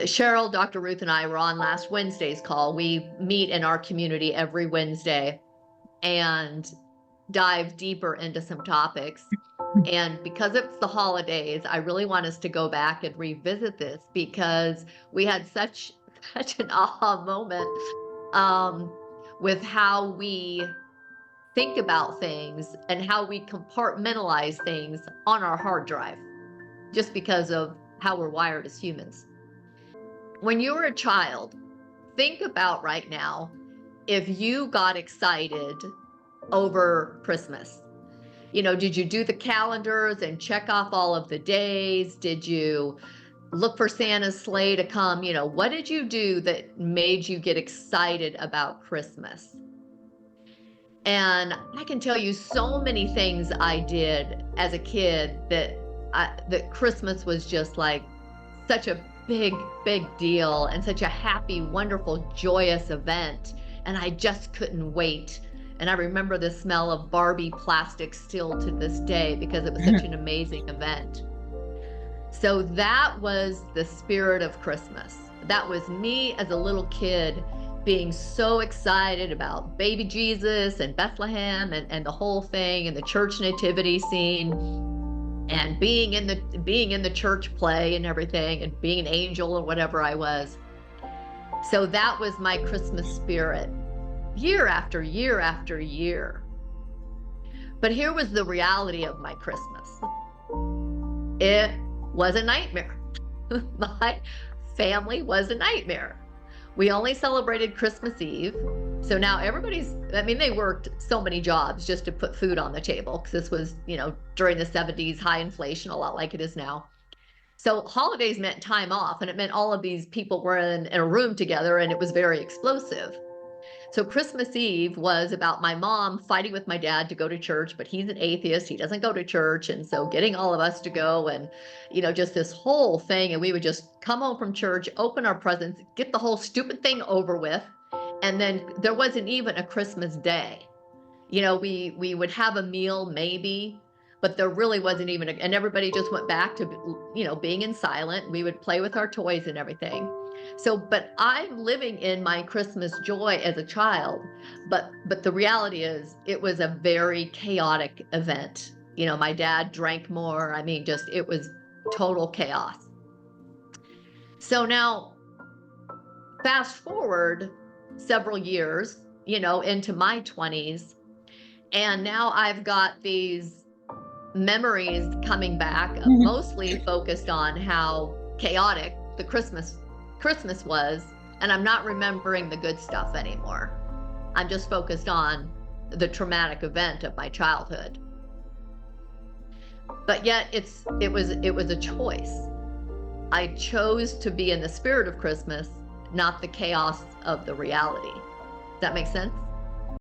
Cheryl, Dr. Ruth, and I were on last Wednesday's call. We meet in our community every Wednesday and dive deeper into some topics. And because it's the holidays, I really want us to go back and revisit this because we had such an aha moment with how we think about things and how we compartmentalize things on our hard drive, just because of how we're wired as humans. When you were a child, think about right now if you got excited over Christmas. You know, did you do the calendars and check off all of the days? Did you look for Santa's sleigh to come? You know, what did you do that made you get excited about Christmas? And I can tell you so many things I did as a kid that Christmas was just like such a big deal and such a happy, wonderful, joyous event. And I just couldn't wait. And I remember the smell of Barbie plastic still to this day because it was such an amazing event. So that was the spirit of Christmas. That was me as a little kid being so excited about baby Jesus and Bethlehem and the whole thing and the church nativity scene and being in the church play and everything and being an angel or whatever I was. So that was my Christmas spirit, year after year after year. But here was the reality of my Christmas. It was a nightmare. My family was a nightmare. We only celebrated Christmas Eve. So now they worked so many jobs just to put food on the table because this was, during the 70s, high inflation, a lot like it is now. So holidays meant time off, and it meant all of these people were in a room together, and it was very explosive. So Christmas Eve was about my mom fighting with my dad to go to church, but he's an atheist. He doesn't go to church. And so getting all of us to go and, just this whole thing. And we would just come home from church, open our presents, get the whole stupid thing over with. And then there wasn't even a Christmas day. We would have a meal maybe, but there really wasn't even, and everybody just went back to, being in silent. We would play with our toys and everything. So, but I'm living in my Christmas joy as a child, but the reality is it was a very chaotic event. My dad drank more. It was total chaos. So now fast forward several years, into my 20s, and now I've got these memories coming back, mostly focused on how chaotic the Christmas was, and I'm not remembering the good stuff anymore. I'm just focused on the traumatic event of my childhood. But yet it was a choice. I chose to be in the spirit of Christmas, not the chaos of the reality. Does that make sense?